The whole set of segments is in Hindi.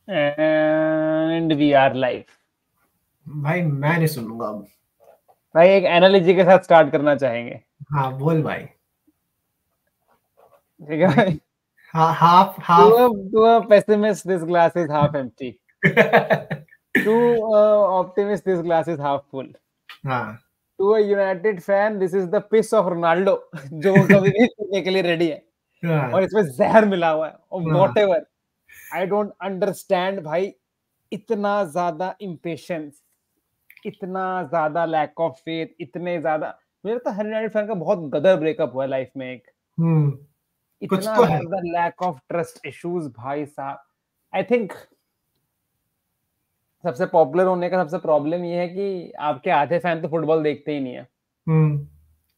And we are live. भाई मैं नहीं सुनूंगा अब। भाई एक एनालॉजी के साथ स्टार्ट करना चाहेंगे। हाँ बोल भाई। ठीक है भाई। भाई हाँ half To half. a pessimist, this glass is half empty. To a optimist, this glass is half full. हाँ To a United fan, this is the piss of Ronaldo, जो वो कभी भी पीने के लिए रेडी है हाँ और इसमें जहर मिला हुआ है और हाँ। What ever. I don't understand भाई, इतना ज्यादा इम्पेशंस, इतना ज्यादा लैक ऑफ फेथ, इतने ज्यादा। मुझे लगता है हर यूनाइटेड फैन का बहुत गदर ब्रेकअप हुआ है लाइफ में एक। हम्म। कुछ इतना तो है। ज्यादा लैक ऑफ ट्रस्ट इश्यूज भाई साहब। आई थिंक सबसे पॉपुलर होने का सबसे प्रॉब्लम ये है कि आपके आधे फैन तो फुटबॉल देखते ही नहीं है, हम्म।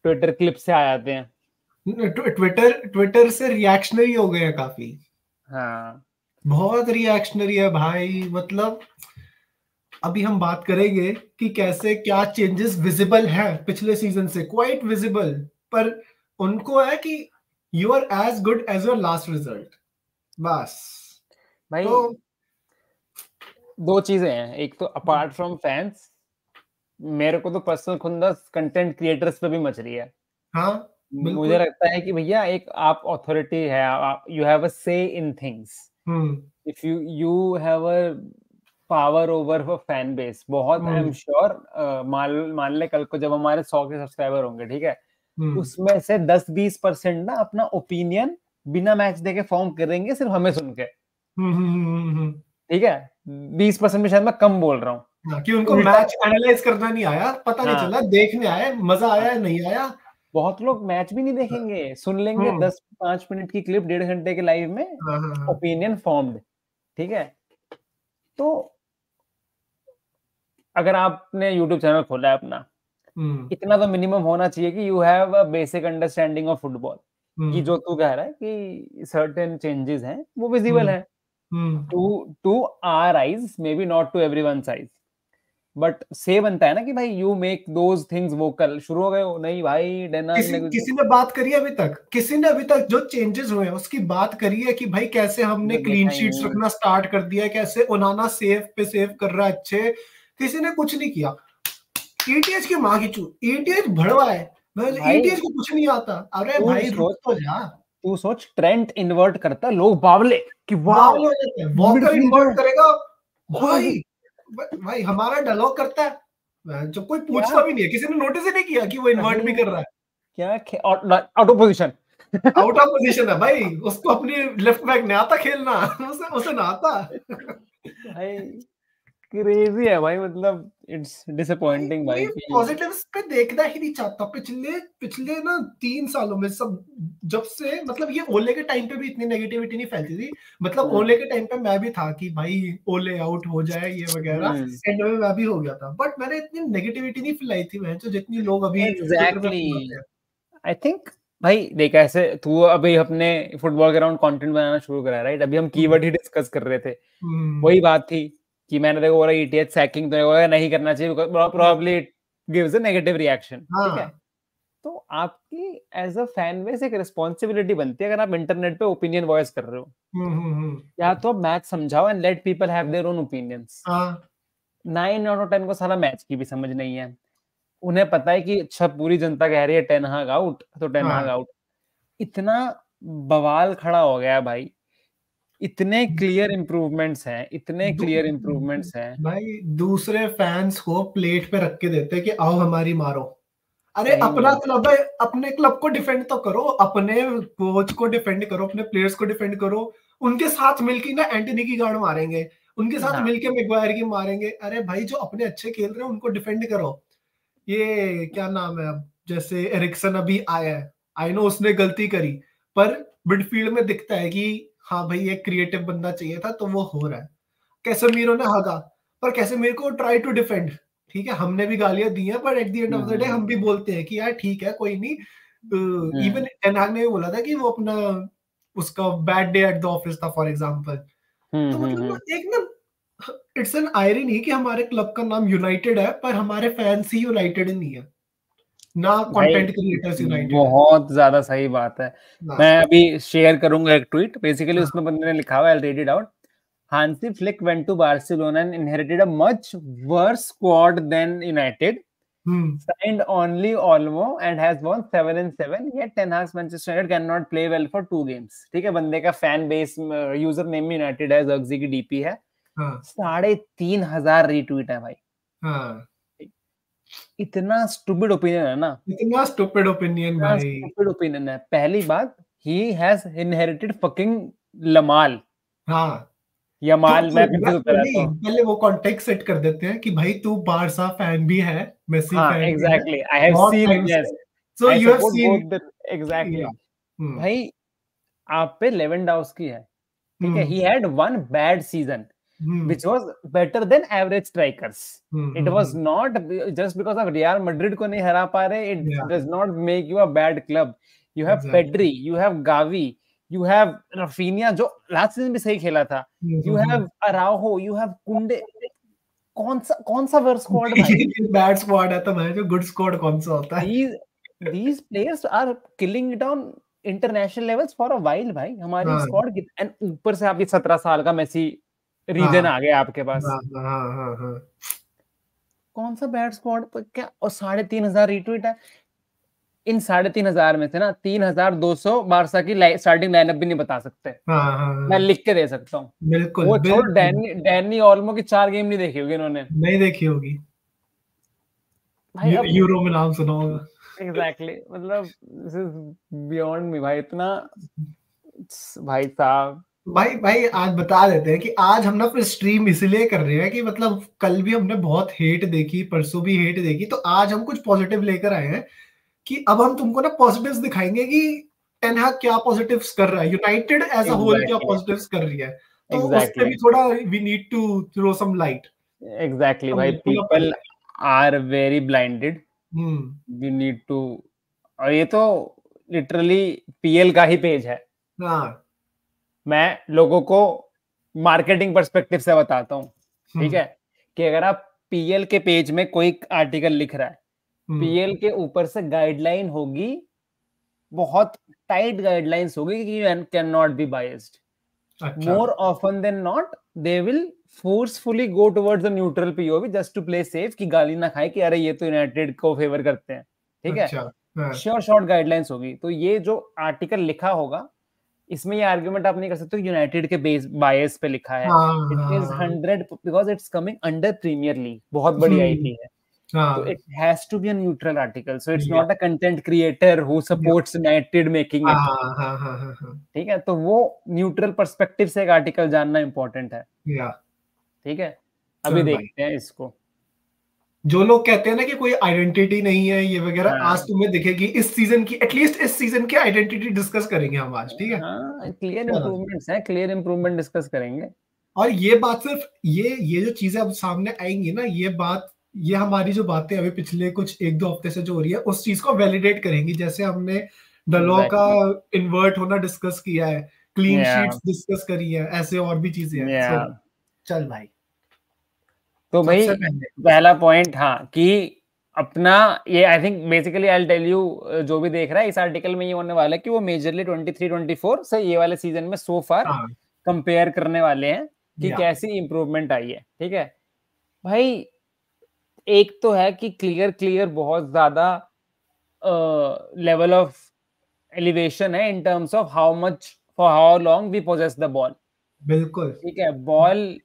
ट्विटर क्लिप से आ जाते हैं। ट्विटर ट्विटर से रिएक्शनरी हो गए हैं काफी। हाँ बहुत रिएक्शनरी है भाई, मतलब अभी हम बात करेंगे कि कैसे क्या चेंजेस विजिबल है पिछले सीजन से, क्वाइट विजिबल। पर उनको है कि you are as good as your last result, बस। भाई, तो दो चीजें हैं। एक तो अपार्ट फ्रॉम फैंस, मेरे को तो पर्सनल खुंदस कंटेंट क्रिएटर्स पे भी मच रही है। हाँ मुझे बिल्कुल। लगता है कि भैया एक आप अथॉरिटी है, यू हैव अ से in things. Hmm if you have a power over fan base बहुत, आई एम हम्म श्योर। मान मान ले कल को जब हमारे 100 के सब्सक्राइबर होंगे, ठीक है, हम्म उसमें से 10-20% ना अपना ओपिनियन बिना मैच देखे फॉर्म करेंगे, सिर्फ हमें सुन के। ठीक है, 20% में शायद मैं कम बोल रहा हूँ। हाँ, कि उनको उल्टा, मैच एनालाइज करना नहीं आया, पता नहीं हाँ चला, देखने आए, मजा हाँ, आया नहीं आया। बहुत लोग मैच भी नहीं देखेंगे, सुन लेंगे हम्म 10-5 मिनट की क्लिप 1.5 घंटे के लाइव में, हाँ हाँ हाँ। Opinion formed. ठीक है, तो अगर आपने यूट्यूब चैनल खोला है अपना, हम्म इतना तो मिनिमम होना चाहिए कि you have a basic understanding of football. कि हम्म जो तू कह रहा है कि सर्टेन चेंजेस हैं वो विजिबल हम्म हैं, hmm. To to our eyes, may be not to everyone's eyes, but से बनता है ना कि भाई you make those things vocal. शुरू हो गए हो नहीं भाई, डेनहाग किसी ने किसी ने बात करी है अभी तक? किसी ने अभी तक जो चेंजेस हुए हैं उसकी बात करी है कि भाई कैसे हमने जो क्लीन देखा ही शीट्स नहीं। रखना स्टार्ट कर दिया है, कैसे ओनाना सेव पे सेव कर रहा है अच्छे? किसी ने कुछ नहीं किया। ईटीएच की माँ की चू, ईटीएच भड़वा है। भाई ईटीएच को कुछ नहीं आता। अरे तू भाई रुक सोच, तो जा। तू सोच ट्रेंट इन्वर्ट करता, लोग बावले कि वाओ, बावले हो जाते हैं, वॉकर इन्वर्ट मिडफील्डर करेगा। खुद। भाई भाई हमारा डायलॉग करता है, जो कोई क्या पूछता भी नहीं है, किसी ने नोटिस ही नहीं किया कि वो इन्वर्ट भाई, भी कर रहा है। क्या out of position. Out of position है भाई, उसको अपनी लेफ्ट बैक नहीं आता खेलना। उसे उसे ना आता। भाई क्रेजी है भाई, मतलब इट्स भाई डिसअपॉइंटिंग भाई कोई कि पॉजिटिव्स पे देखना ही नहीं चाहता। पिछले पिछले ना 3 सालों में सब, जब से मतलब ये ओले के टाइम पे भी इतनी नेगेटिविटी नहीं फैलती थी। मतलब हम्म ओले के टाइम पे मैं भी था कि भाई ओले आउट हो जाए ये वगैरह, हम्म एंड में मैं भी हो गया था, बट मैंने इतनी नेगेटिविटी नहीं फैलाई थी मैं, जो जितनी लोग अभी ट्विटर पे एग्जैक्टली। फैलाते हैं। आई थिंक भाई देख, ऐसे तू अभी अपने फुटबॉल के अराउंड कंटेंट बनाना शुरू करा है, राइट? अभी हम हम्म कीवर्ड ही डिस्कस कर रहे थे। हम्म वही बात थी कि मैंने देखो बोला ईटीएच सैकिंग तो नहीं करना चाहिए, probably it gives a negative reaction. ठीक है, हाँ। तो आपकी एज अ फैन बेस एक रिस्पॉन्सिबिलिटी बनती है, अगर आप इंटरनेट पे ओपिनियन वॉइस कर रहे हो, या तो मैच समझाओ and let people have their own opinions. हाँ 9 आउट ऑफ 10 को सारा मैच की भी समझ नहीं है। उन्हें पता है कि अच्छा पूरी जनता कह रही है टेन हाग आउट, तो टेन हाग हाँ। आउट। इतना बवाल खड़ा हो गया भाई, इतने क्लियर इंप्रूवमेंट्स हैं, इतने दू, क्लियर इंप्रूवमेंट्स हैं। भाई दूसरे फैंस को प्लेट पे रख के देते कि आओ हमारी मारो। अरे सही अपना में क्लब है, अपने क्लब को डिफेंड तो करो, अपने कोच को डिफेंड करो, अपने प्लेयर्स को डिफेंड करो। उनके साथ मिलके ना एंटनी की गाड़ मारेंगे, उनके साथ हाँ मिलके मैगवायर की मारेंगे। अरे भाई जो अपने अच्छे खेल रहे हैं उनको डिफेंड करो। ये क्या नाम है अब, जैसे एरिक्सन अभी आया है, आई नो उसने गलती करी, पर मिडफील्ड में दिखता है कि हाँ भाई एक क्रिएटिव बंदा चाहिए था, तो वो हो रहा है। कैसेमीरो ने हगा, पर कैसेमीरो को ट्राई टू डिफेंड। ठीक है हमने भी गालियां दी हैं, पर at the end of the day हम भी हम्म बोलते हैं कि यार ठीक है कोई नहीं। इवन हम्म टेन हाग ने भी बोला था कि वो अपना, उसका bad day at the office था फॉर एग्जांपल। तो मतलब हम्म। ना एक ना, इट्स एन आयरनी कि हमारे क्लब का नाम यूनाइटेड है, पर हमारे फैंस ही यूनाइटेड नहीं है, ना भाई कंटेंट क्रिएटर्स यूनाइटेड है। बहुत ज्यादा सही बात है। ना। मैं अभी शेयर करूंगा एक ट्वीट, बेसिकली हाँ उसमें बंदे ने लिखा हुआ है, I read it out. Hansi Flick went to Barcelona and inherited a much worse squad than United. Signed only Olmo and has won 7-7. Yet Ten Hag's Manchester United cannot play well for 2 games. ठीक है, बंदे का fan base user name United है, जर्सी की डीपी है, 3,500 रीट्वीट है भाई. इतना स्टूपिड ओपिनियन है ना, इतना स्टूपिड ओपिनियन भाई, स्टूपिड ओपिनियन है. पहली बात, he has inherited fucking Lamal. हाँ, यमाल, मैं कंफ्यूज होता रहता हूं. पहले वो कॉन्टेक्स्ट सेट कर देते हैं कि भाई तू बारसा फैन भी है, मेसी फैन भी है. Exactly, I have seen, yes, so you have seen exactly. भाई आप पे लेवेंडोव्स्की है, ठीक है, he had one bad season which was better than average strikers. It was not just because of Real Madrid को नहीं हरा पा रहे, it does not make you a bad club. You have Pedri, you have Gavi, you have Rafinha जो लास्ट सीजन भी सही खेला था, you have Araujo, you have Kunde. कौन सा वर्स स्क्वाड भाई? बैड स्क्वाड है तो भाई, जो गुड स्क्वाड कौन सा होता है? These players are killing it on international levels for a while भाई. हमारी स्क्वाड, एंड ऊपर से आप 17 साल का मेसी रीजन आ गया आपके पास. कौन सा बैड स्क्वाड क्या? और 3,500 रीट्वीट है. इन 3,500 में से ना 3,200 बारसा की स्टार्टिंग लाइनअप भी नहीं बता सकते. मैं लिख के दे सकता हूँ. बिल्कुल. वो छोड़, डैनी ऑल्मो की 4 गेम नहीं देखी होगी इन्होंने. नहीं देखी होगी भाई. यूरो में नाम सुना होगा. एग्जैक्टली, मतलब दिस इज बियॉन्ड मी भाई. इतना भाई साहब, भाई आज बता देते हैं कि आज हम ना फिर स्ट्रीम इसलिए कर रहे हैं कि मतलब कल भी हमने बहुत हेट देखी, परसों भी हेट देखी, तो आज हम कुछ पॉजिटिव लेकर आए हैं कि अब हम तुमको ना पॉजिटिव्स दिखाएंगे कि टेन हैग क्या पॉजिटिव्स कर रहा है, यूनाइटेड एज अ होल क्या पॉजिटिव्स कर रही है. तो उस पे भी थोड़ा we need to throw some light. Exactly भाई, people are very blinded. You need to. और ये तो लिटरली पीएल का ही पेज है. मैं लोगों को मार्केटिंग पर्सपेक्टिव से बताता हूँ, ठीक है, कि अगर आप पीएल के पेज में कोई आर्टिकल लिख रहा है, पीएल के ऊपर से गाइडलाइन होगी, बहुत टाइट गाइडलाइंस होगी कि you can not be biased. More often than not they will forcefully go towards a neutral POV just to play safe, कि गाली ना खाए कि अरे ये तो यूनाइटेड को फेवर करते हैं, ठीक है. श्योर शॉर्ट गाइडलाइंस होगी. तो ये जो आर्टिकल लिखा होगा, इसमें ये आर्गुमेंट आप नहीं कर सकते यूनाइटेड के बेस बायस पे लिखा है. It is 100 because it's coming under premier league, बहुत बड़ी आईपी है. So it has to be a neutral article. So it's not a content creator who supports United making it. ठीक है, तो वो न्यूट्रल पर्सपेक्टिव से एक आर्टिकल जानना इंपॉर्टेंट है. ठीक है, अभी देखते हैं इसको. जो लोग कहते हैं ना कि कोई आइडेंटिटी नहीं है ये वगैरह, आज तुम्हें दिखेगी इस सीजन की, एटलीस्ट इस सीजन की आइडेंटिटी डिस्कस करेंगे हम आज. ठीक है, क्लियर इंप्रूवमेंट्स हैं, क्लियर इंप्रूवमेंट डिस्कस करेंगे. और ये बात सिर्फ ये जो चीजें अब सामने आएंगी ना, ये हमारी जो बातें अभी पिछले कुछ 1-2 हफ्ते से जो हो रही है, उस चीज को वैलिडेट करेंगी. जैसे हमने डलॉ का इन्वर्ट होना डिस्कस किया है, क्लीन शीट्स डिस्कस करी है, ऐसे और भी चीजें हैं. चल भाई, तो भाई पहला पॉइंट, हाँ, कि अपना ये I think basically I will tell you, जो भी देख रहा है इस आर्टिकल में ये होने वाला है कि वो मेजरली 23-24 से ये वाले सीजन में सो फार कंपेयर करने वाले हैं कि कैसी इंप्रूवमेंट आई है. ठीक है भाई, एक तो है कि क्लियर बहुत ज्यादा लेवल ऑफ एलिवेशन है in terms of how much for how long we possess the ball. बिल्कुल, ठीक है, बॉल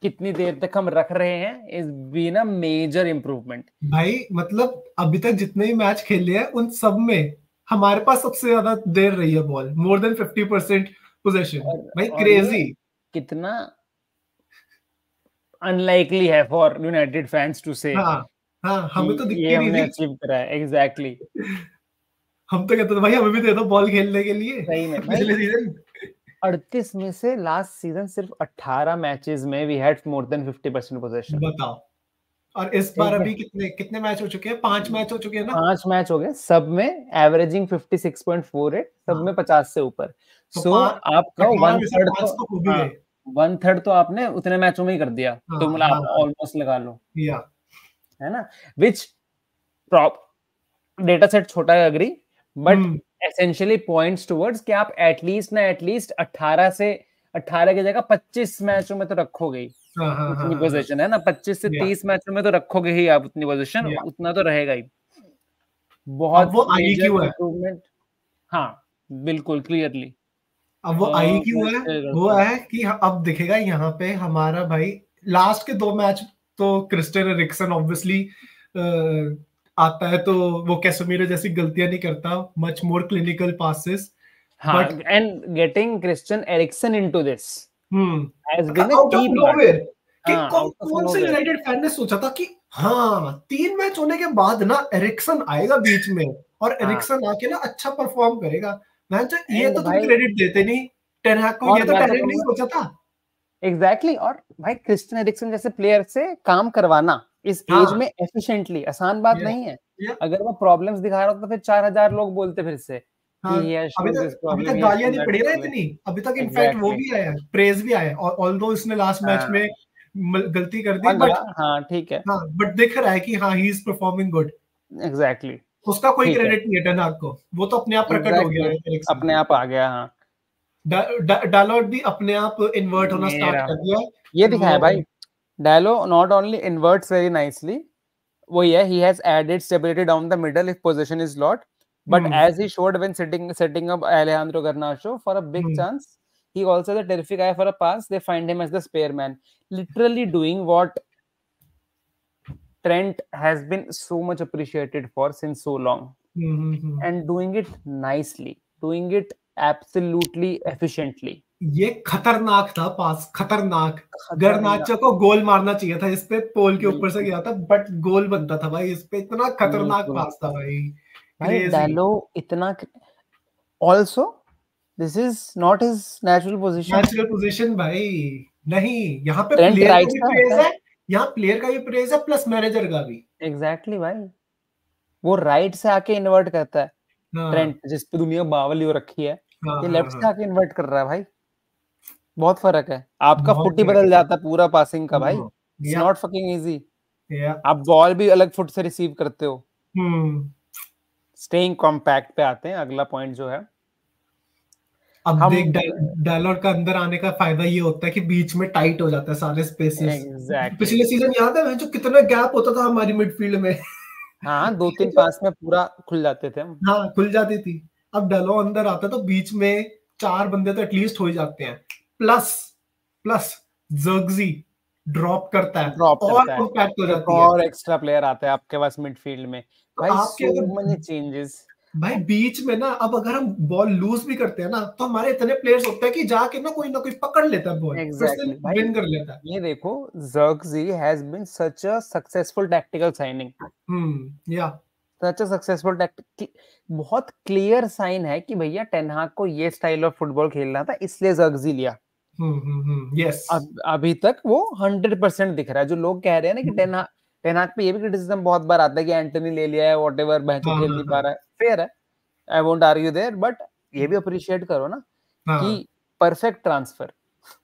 कितनी देर तक हम रख रहे हैं is been a major improvement. भाई मतलब अभी तक जितने भी मैच खेले हैं उन सब में हमारे पास सबसे ज्यादा देर रही है बॉल, मोर देन 50% पोजीशन. भाई क्रेजी, कितना अनलाइकली है फॉर यूनाइटेड फैंस टू से. हमें तो दिखती नहीं, हमने अचीव करा है. एग्जैक्टली, हम तो कहते थे भाई हमें भी दे दो बॉल खेलने के लिए. सही में पिछले सीजन 38 में से लास्ट सीजन सिर्फ 18 मैचेस में we had more than 50% position. बताओ. और इस बार अभी कितने मैच हो चुके हैं? 5 मैच हो चुके हैं ना? 5 मैच हो गए, सब में एवरेजिंग 56.48, सब में 50 से ऊपर. सो आपका 1/3 तो आपने उतने मैचों में ही कर दिया. तो मतलब आप ऑलमोस्ट लगा लो, है ना, विच डेटा सेट छोटा है, agree, but essentially points towards कि आप एटलीस्ट 18 से 18 की जगह 25 मैचों में तो रखोगे ही उतनी पोजीशन, है ना, 25 से 30 मैचों में तो रखोगे ही आप उतनी पोजीशन, उतना तो रहेगा ही। बहुत अब वो आई मेजर क्यों है? इम्प्रूवमेंट। हाँ बिल्कुल क्लियरली। अब वो आई क्यों है? वो करता हूँ। है कि अब दिखेगा यहाँ पे हमारा भाई लास्ट के 2 मैच तो क्रिस्टियन एरिक्सन ऑब्वियसली आता है, तो वो कैसेमीरो जैसी गलतियां नहीं करता, मच मोर क्लिनिकल पासेस। हाँ, but and getting Christian Eriksen into this has been a out of key part. Nowhere कि हाँ, आउट ऑफ कौन से नोवेयर। यूनाइटेड फैन ने सोचा था कि हाँ 3 मैच होने के बाद ना एरिक्सन आएगा बीच में और हाँ, एरिक्सन आके ना अच्छा परफॉर्म करेगा। मैं तो ये एंड तो तुम भाई, क्रेडिट देते नहीं टेन हैग को, ये और तो मैं टेन तो हैग नहीं कहूंगा सोचा था। एग्जैक्टली, और भाई क्रिस्टियन एरिक्सन जैसे प्लेयर से काम करवाना इस एज हाँ में एफिशिएंटली आसान बात ये नहीं है। ये अगर वो प्रॉब्लम्स दिखा रहा होता तो फिर 4000 लोग बोलते फिर से कि हाँ he has shown this अभी problem, तक he has गालियां shown नहीं that पड़ी ना problem। इतनी, अभी तक इनफैक्ट वो एग्जैक्टली। भी आया, प्रेज भी आया, और ऑल्दो इसने लास्ट मैच हाँ, में गलती कर दी, बट 15, हाँ ठीक है। हाँ बट दिख रहा है कि हाँ he is performing good. Exactly, उसका कोई ठीक है। क्रेडिट नहीं है टेन हैग को, वो तो अपने आप प्रकट हो गया एग्जैक्टली, है एरिक्सन। अपने आप आ गया। हाँ, डालोट भी अपने आप इन्वर्ट होना स्टार्ट मेरा कर दिया ये कि दिखाया वो भाई, Diallo not only इन्वर्ट्स very nicely, वो ये he has added stability down the middle if position is lot, but hmm as he showed when setting up Alejandro Garnacho for a big hmm chance, he also has a terrific eye for a pass. They find him as the spare man, literally doing what Trent has been so much appreciated for since so long, hmm. and doing it nicely, doing it absolutely efficiently. ये खतरनाक था पास, खतरनाक। खतरनाक, गर्नाचो को गोल मारना चाहिए था, इस पे पोल के ऊपर से बिल्कुल, गया था, बट गोल बनता था भाई इस पे, इतना खतरनाक बिल्कुल पास था भाई, भाई। क्रेजी। डालो इतना, also this is not his natural position. Natural position भाई नहीं, यहाँ पे ट्रेंट प्लेयर राइट का भी से प्रेज आता है। है, यहाँ प्लेयर का भी प्रेज है प्लस मैनेजर का भी। एग्जैक्टली भाई, वो राइट से आके इन्वर्ट करता है। हाँ ट्रेंट जिस पे दुनिया बावली हो रखी है, हाँ ये हाँ लेफ्ट से हाँ, आके इन्वर्ट कर रहा है भाई। बहुत फर्क है, आपका बहुत फुट ही फर्क बदल जाता है पूरा पासिंग का भाई। है। इट्स या नॉट फकिंग इजी। या आप बॉल भी अलग फुट से रिसीव करते हो। हम्म। स्टेइंग कॉम्पैक्ट पे आते हैं, अगला पॉइंट जो है। अब हम देख डायलॉग का अंदर आने का फायदा ये होता है कि बीच में टाइट हो जाता है सारे स्पेसेस। एग्जैक्टली, पिछले सीजन याद है जो कितना गैप होता था हमारी मिडफील्ड में हाँ, दो ये तीन जो पास में पूरा खुल जाते थे हम। हाँ खुल जाती थी। अब डायलॉग अंदर आता है तो बीच में 4 बंदे तो एटलीस्ट हो ही जाते हैं, प्लस प्लस जर्गजी ड्रॉप करता है ड्रॉप और करता है, कॉम्पैक्ट हो एक जाती है। और एक्स्ट्रा प्लेयर आता है आपके पास मिडफील्ड में। तो भाई आपके सो अगर मेनी चेंजेस। भाई बीच में ना, अब अगर हम बॉल लूज भी करते हैं ना, तो हमारे इतने प्लेयर्स होते हैं कि जाके ना कोई पकड़ लेता है बॉल, फिर से एग्जैक्टली भाई, विन कर लेता है। ये देखो, Zirkzee has been such a successful tactical signing, या such a successful tactic। बहुत क्लियर साइन है कि भैया टेन हाग को ये स्टाइल ऑफ फुटबॉल खेलना था, इसलिए Zirkzee लिया। यस अब अभी तक वो 100% दिख रहा है। जो लोग कह रहे हैं ना कि टेन हाग पे ये भी क्रिटिसिज्म बहुत बार आता है कि एंटनी ले लिया है, व्हाटएवर, बहचो हाँ खेल हाँ नहीं पा हाँ रहा है, फेयर है, I won't argue there, but ये भी अप्रिशिएट करो ना कि हाँ परफेक्ट ट्रांसफर,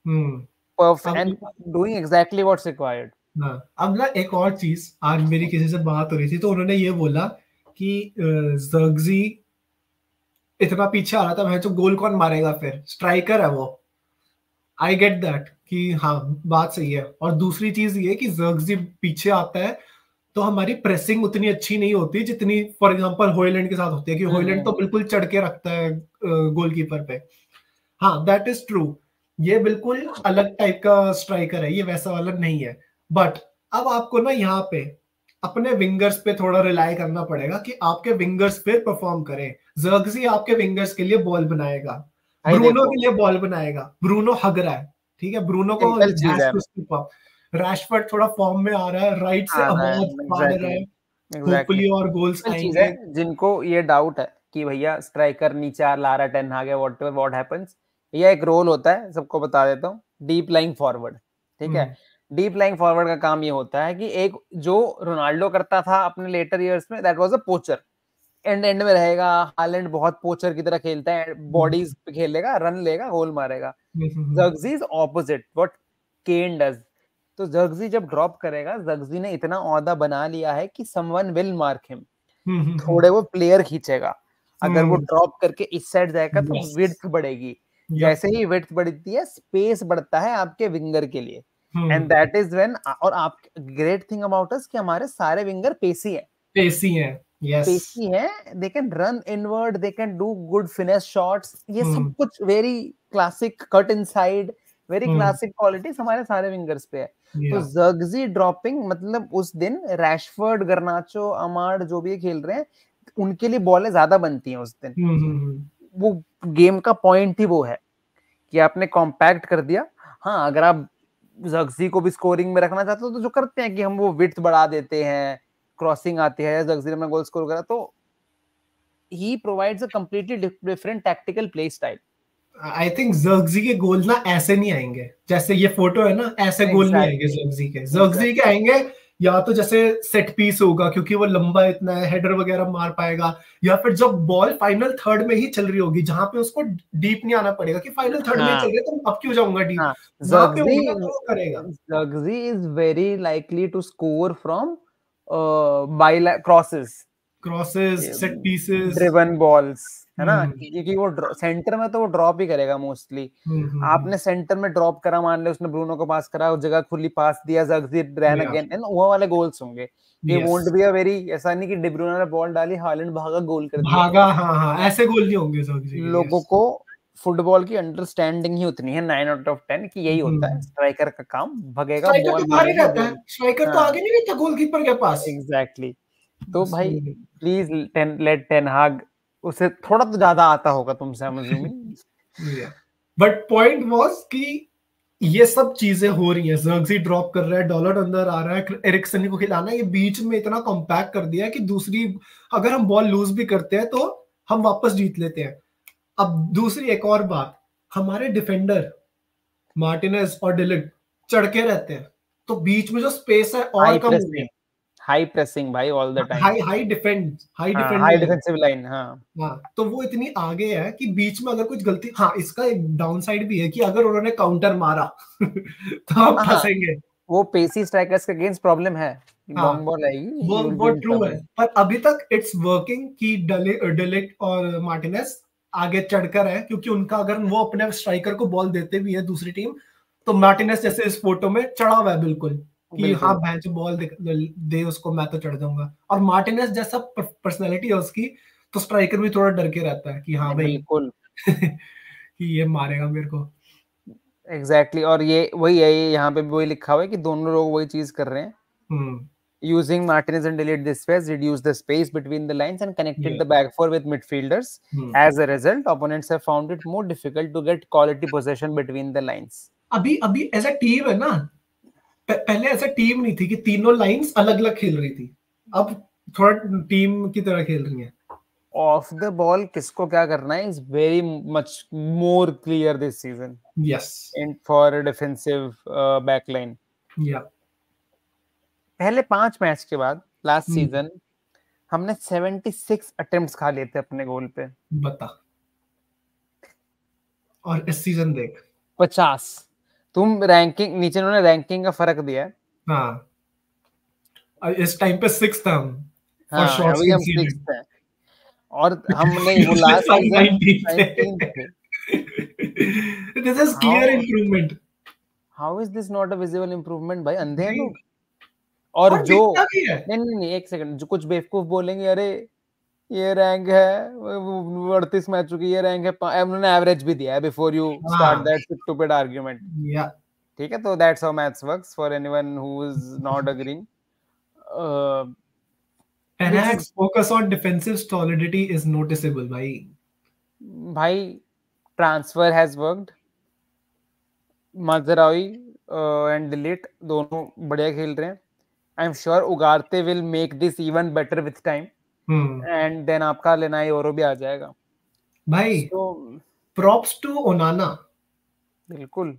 हम्म। परफेक्ट अब and doing exactly what's required. हाँ अब ना एक और चीज, आज मेरी किसी से बात हो रही थी तो उन्होंने ये बोला कि जर्गजी इतना पीछे आ रहा था, मैं जो गोल कौन मारेगा, फिर स्ट्राइकर है वो। आई गेट दैट कि हाँ बात सही है, और दूसरी चीज ये कि जर्गजी पीछे आता है तो हमारी प्रेसिंग उतनी अच्छी नहीं होती जितनी फॉर एग्जांपल हॉयलैंड के साथ होती है, कि हॉयलैंड तो बिल्कुल चढ़ के रखता है गोलकीपर पे। हाँ दैट इज ट्रू, ये बिल्कुल अलग टाइप का स्ट्राइकर है, ये वैसा वाला नहीं है। बट अब आपको ना यहाँ पे अपने विंगर्स पे थोड़ा रिलाई करना पड़ेगा कि आपके विंगर्स फिर परफॉर्म करें। जर्गजी आपके विंगर्स के लिए बॉल बनाएगा, भाई ब्रूनो देखो, के लिए बॉल बनाएगा, ब्रूनो हग रहा है, ठीक है, ब्रूनो को सिंपल चीज है, रैशफोर्ड थोड़ा फॉर्म में आ रहा है, राइट से आ रहा है, आवाज फाड़ रहा एग्जैक्टली, है, एग्जैक्टली, होपफुली और गोल्स सिंपल चीज है। आएंगे। जिनको ये डाउट है कि भैया स्ट्राइकर नीचे आ ला रहा है, टेन हाग है, व्हाटएवर व्हाट हैपेंस, ये एक रोल होता है, सबको बता देता हूँ, डीप लाइंग फॉरवर्ड। ठीक है, हम्म डीप लाइंग फॉरवर्ड का काम ये होता है कि एक जो रोनाल्डो करता था अपने लेटर ईयर्स में, that was a पोचर, and and में रहेगा। हालैंड बहुत पोचर की तरह खेलता है, बॉडीज पे खेलेगा, रन लेगा, गोल मारेगा। Hmm Zirkzee is opposite what Kane does. तो जर्गजी जब ड्रॉप करेगा, जर्गजी ने इतना औदा बना लिया है कि समवन विल मार्क हिम, हम्म थोड़े वो प्लेयर खींचेगा। अगर वो हम्म ड्रॉप करके इस साइड जाएगा तो यस विड्थ बढ़ेगी, जैसे ही विड्थ बढ़ती है स्पेस बढ़ता है आपके विंगर के लिए, एंड दैट इज व्हेन, और आप ग्रेट थिंग अबाउट अस कि हमारे सारे विंगर पेसी है, पेसी है, यस, पेसी है, they can run inward, they can do good finish shots, ये सब कुछ very classic cut inside, very classic qualities हमारे सारे विंगर्स पे है। तो ज़र्क्ज़ी ड्रॉपिंग मतलब उस दिन रैशफोर्ड, गर्नाचो, अमाड जो भी खेल रहे हैं उनके लिए बॉलें ज्यादा बनती हैं उस दिन। वो गेम का पॉइंट ही वो है कि आपने कॉम्पैक्ट कर दिया। हाँ, अगर आप ज़र्क्ज़ी को भी स्कोरिंग में रखना चाहते हो तो जो करते हैं कि हम वो विड्थ बढ़ा देते हैं, क्रॉसिंग आती है, ज़र्क्ज़ी ने गोल स्कोर करा, तो he provides a completely different tactical play style. I think Zirkzee के गोल ना ऐसे नहीं आएंगे जैसे ये फोटो है ना, ऐसे गोल नहीं आएंगे ज़र्क्ज़ी के। ज़र्क्ज़ी के आएंगे या तो जैसे सेट पीस होगा क्योंकि वो लंबा इतना है, हेडर वगैरह मार पाएगा, या फिर जब बॉल फाइनल थर्ड में ही चल रही होगी जहां पे उसको डीप नहीं आना पड़ेगा कि फाइनल थर्ड में ही चल रही है तो अब क्यों जाऊंगा डीप, वहां पे होगा तो वो करेगा। ज़र्क्ज़ी is very likely to score from crosses, set pieces, driven balls, है ना, क्योंकि वो सेंटर में तो वो ड्रॉप ही करेगा मोस्टली। आपने सेंटर में ड्रॉप करा, मान ले उसने ब्रूनो को पास करा, उस जगह खुली पास दिया, ज़र्क्ज़ी रैन अगेन, एंड वो वाले गोल्स होंगे। ये वोंट बी अ वेरी, ऐसा नहीं कि डी ब्रूनो ने बॉल डाली, हालैंड भागा गोल कर दिया, भागा, हाँ, ऐसे गोल नहीं होंगे ज़र्क्ज़ी के। लोगों को फुटबॉल की अंडरस्टैंडिंग ही उतनी है 9 आउट ऑफ 10 कि यही होता है स्ट्राइकर का काम, भगेगा बॉल मारेगा, स्ट्राइकर तो आगे नहीं रहता गोलकीपर के पास। एग्जैक्टली। तो भाई प्लीज लेट टेन हाग, उसे थोड़ा तो ज्यादा आता होगा तुमसे, I'm assuming। But point was कि ये सब चीजें हो रही हैं, ज़र्क्ज़ी ड्रॉप कर रहा है, डॉलर अंदर आ रहा है, एरिक्सन को खिलाना है, ये बीच में इतना कॉम्पैक्ट कर दिया है कि दूसरी अगर हम बॉल लूज भी करते हैं तो हम वापस जीत लेते हैं। अब दूसरी एक और बात, हमारे डिफेंडर मार्टिनेज और डिलिट चढ़ के रहते हैं तो बीच में जो स्पेस है और कम हो गया। हाई प्रेसिंग भाई all the time, high defensive line. हाँ, तो वो इतनी आगे है कि बीच में अगर कुछ गलती, हाँ इसका एक डाउन साइड भी है कि अगर उन्होंने काउंटर मारा तो हम फंसेंगे। वो पेसी स्ट्राइकर्स के अगेंस्ट प्रॉब्लम है, लॉन्ग बॉल आएगी, वो ट्रू है, पर अभी तक इट्स वर्किंग कि डिलिट और मार्टिनेज आगे चढ़कर है, क्योंकि उनका अगर वो अपने स्ट्राइकर को बॉल देते भी है दूसरी टीम तो मार्टिनेज जैसे इस फोटो में चढ़ा हुआ है बिल्कुल कि हाँ भैंस बॉल दे उसको, मैं तो चढ़ जाऊंगा। और मार्टिनेज जैसा पर्सनैलिटी है उसकी तो स्ट्राइकर भी थोड़ा डर के रहता है कि हाँ भाई बिल्कुल कि ये मारेगा मेरे को। एग्जैक्टली और ये वही है, यहाँ पे भी वही लिखा हुआ है कि दोनों लोग वही चीज कर रहे हैं। Using Martinez and Delete this phase reduced the space between the lines and connected the back four with midfielders. As a result, opponents have found it more difficult to get quality possession between the lines. अभी ऐसा टीम है ना, पहले ऐसा टीम नहीं थी कि तीनों लाइंस अलग-अलग खेल रही थी, अब थोड़ा टीम की तरह खेल रही हैं। Off the ball किसको क्या करना है is very much more clear this season. Yes. And for a defensive backline. Yeah. पहले 5 मैच के बाद लास्ट सीजन हमने 76 अटेम्प्ट्स खा लिए थे अपने गोल पे, बता, और इस सीजन देख 50। तुम रैंकिंग नीचे, उन्होंने रैंकिंग का फर्क दिया है। हाँ, इस टाइम पे 6th था हम, हाँ अभी हम 6th हैं और हमने वो लास्ट सीजन 19th थे। This is clear improvement. How is this not a visible improvement भाई, अंधे हैं लोग। और जो नहीं एक सेकंड, जो कुछ बेवकूफ बोलेंगे अरे ये रैंक है 38 मैचों की, ये रैंक है, उन्होंने एवरेज भी दिया है before you start that stupid argument. ठीक है, तो that's how maths works for anyone who is not agreeing. Ten Hag's focus on defensive solidity is noticeable भाई transfer has worked, Mazraoui and Dalot दोनों बढ़िया खेल रहे हैं। I am sure Ugarte will make this even better with time, and then आपका लेनाई औरो भी आ जाएगा भाई। प्रॉप्स टू ओनाना, बिल्कुल।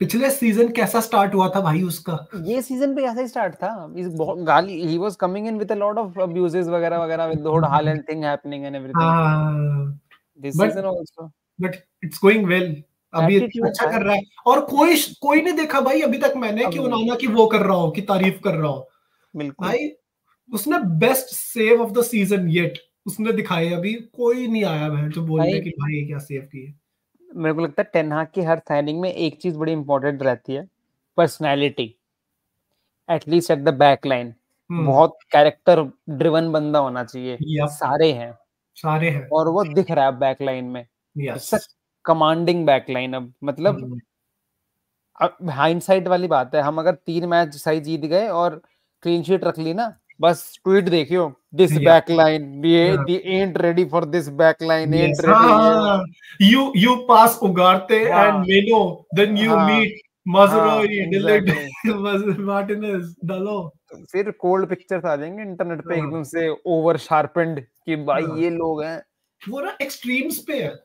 पिछले सीजन कैसा स्टार्ट हुआ था भाई उसका, ये सीजन पे ऐसा ही स्टार्ट था, बहुत गाली, he was coming in with a lot of abuses वगैरह वगैरह, with the whole Holland thing happening and everything this season also, but it's going well, अभी अच्छा कर रहा है। और कोई नहीं देखा भाई अभी तक मैंने कि ओनाना की वो कर रहा हो, कि तारीफ कर रहा हो। बिल्कुल भाई उसने best save of the season yet उसने दिखाया, अभी कोई नहीं आया है जो बोलने कि भाई क्या सेव किए। मेरे को लगता है टेन हाग की हर साइनिंग में एक चीज बड़ी इंपॉर्टेंट रहती है, personality, at least at the back line. बहुत कैरेक्टर ड्रिवन बंदा होना चाहिए। Yup, सारे हैं, सारे हैं। और वो दिख रहा है बैक लाइन में। Yes. It's a commanding back line. अब मतलब हाइंडसाइट वाली बात है, हम अगर 3 मैच सही जीत गए और क्लीन शीट रख ली ना, बस ट्वीट देखियो, दिस या बैक लाइन, ये the ain't ready for this back line, ain't yes. Ready, ये वो। हाँ, यू पास उगारते एंड हाँ मेनो, देन यू हाँ मीट मजरोई हाँ डिलीट एग्जैक्टली। मार्टिनेज डालो। फिर कोल्ड पिक्चर्स आ जाएंगे इंटरनेट पे हाँ, एकदम से ओवर शार्पेंड कि भाई हाँ, ये लोग हैं। वो ना एक्सट्रीम्स पे है।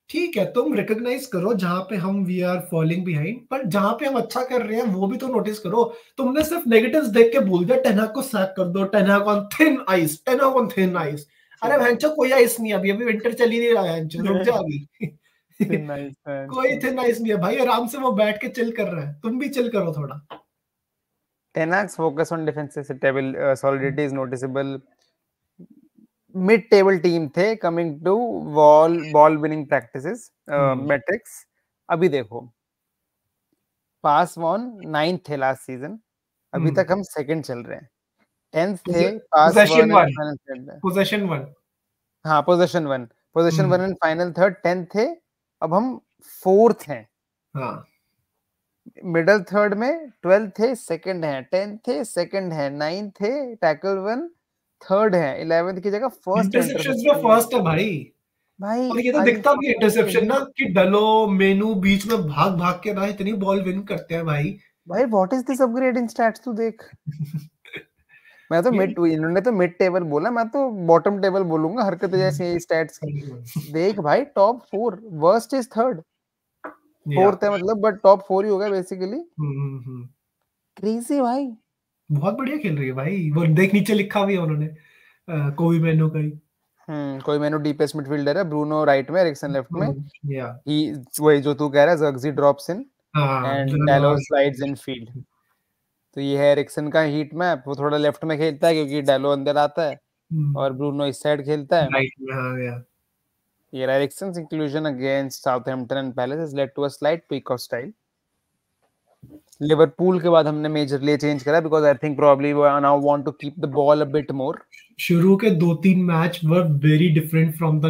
ठीक है, तुम रिकॉग्नाइज करो जहां पे हम वी आर फॉलिंग बिहाइंड, पर जहां पे हम अच्छा कर रहे हैं वो भी तो नोटिस करो। तुमने सिर्फ नेगेटिव्स देख के भूल गए, टेन हाग को सैक कर दो, टेन हाग ऑन थिन आइस, टेन हाग ऑन थिन आइस। अरे भैंचो कोई आइस नहीं है अभी, अभी विंटर चल ही नहीं रहा है भैंचो, रुक जा अभी। Nice man. कोई थिन आइस नहीं है भाई, आराम से वो बैठ के चिल कर रहा है, तुम भी चिल करो थोड़ा। Ten Hag's focus on defensive table solidity is noticeable. Mid table team थे coming to ball winning practices metrics. अभी देखो, पास वन 9th थे लास्ट सीजन, अभी तक हम सेकंड चल रहे हैं। 10th थे, pass possession one and one, final third. Possession one. हाँ position one and final third. 10th थे, अब हम 4th हैं। हाँ, मिडल थर्ड में 12th थे, सेकंड है। 10th थे, सेकंड है। 9th थे, टैकल वन थर्ड है। 11th की जगह फर्स्ट है इंटरसेप्शंस में इंटरसेप्शन में। फर्स्ट है भाई। भाई और ये तो दिखता भी है इंटरसेप्शन ना, अनफॉर्चुनेटली, कि डलो मेनू बीच में भाग भाग के ना इतनी बॉल विन करते हैं भाई। भाई what is this upgrading stats तू देख। मैं तो ये मिड, इन्होंने तो मिड टेबल बोला, मैं तो बॉटम टेबल बोलूंगा हरकत जैसी स्टैट्स की। देख भाई, टॉप 4, वर्स्ट इज थर्ड, या फोर्थ है मतलब, बट टॉप 4 ही होगा बेसिकली। हम्म। क्रेजी भाई। बहुत बढ़िया खेल रही है भाई, वो देख नीचे लिखा भी है उन्होंने, कोई मेनू का ही। कोई मैंने डीपेस्ट मिडफील्डर है, ब्रूनो राइट में, एरिक्सन लेफ्ट में। या ही, वही जो तू कह रहा है, ज़र्क्ज़ी ड्रॉप्स इन हाँ, एंड डलो डालो स्लाइड्स इन फील्ड। तो ये है एरिक्सन का हीट मैप। वो थोड़ा लेफ्ट में खेलता है क्योंकि डालो अंदर आता है, और ब्रूनो इस साइड खेलता है। राइट में। हाँ, या ये Eriksen's inclusion against Southampton and Palace has led to a slight peak of style. Liverpool के बाद हमने मेजरली चेंज करा because I think probably we now want to keep the ball a bit more. शुरू के 2-3 match were very different from the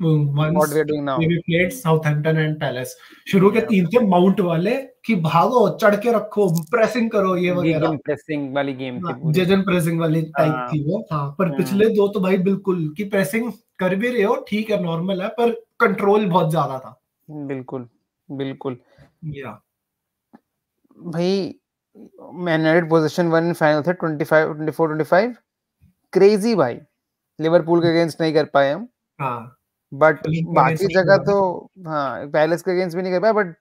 what ones we are doing now. We played Southampton and Palace. शुरू के या 3 थे माउंट वाले, कि भागो, चढ़ के रखो, प्रेसिंग करो, ये वगैरह। गिगन प्रेसिंग वाली गेम थी हाँ, पूरी। जजन प्रेसिंग वाली टाइप हाँ। थी वो। हाँ, पर हम्म, पिछले 2 तो भाई बिल्कुल कि प्रेसिंग कर भी रहे हो, ठीक है, नॉर्मल है, पर कंट्रोल बहुत ज्यादा था। बिल्कुल बिल्कुल। या भाई मैन यूनाइटेड पोजीशन 1 फाइनल थे 25 24 25। क्रेजी भाई। लिवरपूल के अगेंस्ट नहीं कर पाए हम, हाँ, बट फुलिंग के बाकी अगेंस्ट जगह हुआ तो, था। हाँ पैलेस के अगेंस्ट भी नहीं कर पाए, but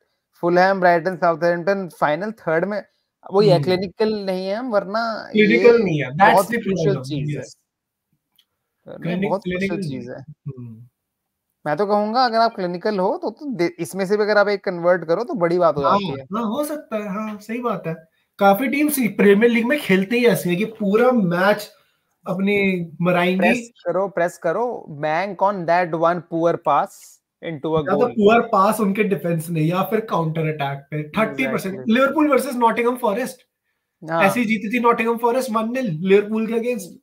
Fulham, Brighton, Southampton final third में। वो ये क्लिनिकल नहीं है हम, वरना ये क्लिनिकल नहीं है, दैट्स बहुत द क्रूशियल प्रॉब्लम। चीज है। यस, वरना ये बहुत क्रूशियल क्लिनिकल नहीं चीज है। है। मैं तो कहूंगा अगर आप क्लिनिकल हो तो इसमें से भी अगर आप एक कन्वर्ट करो तो बड़ी बात हो हाँ, जाती है। हाँ, हो सकता है, हाँ, सही बात है। काफी टीम्स प्रीमियर लीग में खेलते ही ऐसे है कि पूरा मैच अपनी मराएंगी। प्रेस करो, bank on that one poor pass into a या तो गोल। पुअर पास उनके डिफेंस में, या फिर काउंटर अटैक पे 30%। Exactly. Liverpool versus Nottingham Forest ऐसी हाँ जीती थी, नॉटिंघम फॉरेस्ट 1-0 लिवरपूल के अगेंस्ट।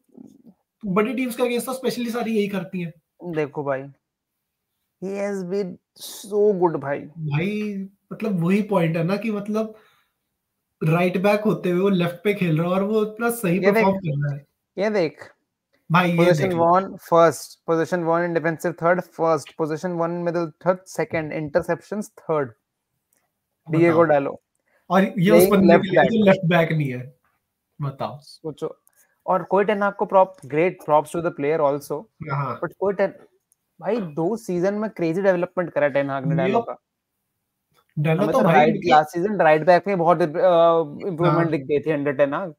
बड़ी टीम्स के अगेंस्ट तो स्पेशली सारी यही करती हैं देखो भाई, he has been so good भाई। भाई। मतलब वही पॉइंट है ना, कि मतलब राइट बैक होते हुए वो लेफ्ट पे खेल रहा है और वो इतना सही ये देख, परफॉर्म कर रहा है। ये देख, भाई ये पोजीशन देख लो। One first, position one in defensive third first, position one middle third second, interceptions third, Diogo बताओ, डालो और ये उस प्लेइंग बंदे के लेफ्ट लिए बैक। जो लेफ्ट बैक नहीं है। बताओ। सोचो। और कोई टेन आपको prop great props to the player also, हाँ, बट कोई टेन, भाई 2 सीजन में क्रेजी डेवलपमेंट करा टेन हाग ने ये डालो का। डालो हमें तो तो भाई राइट मतलब। लास्ट सीजन राइट बैक में बहुत हाँ, इंप्रूवमेंट दिख गई थी अंडर टेन हाग।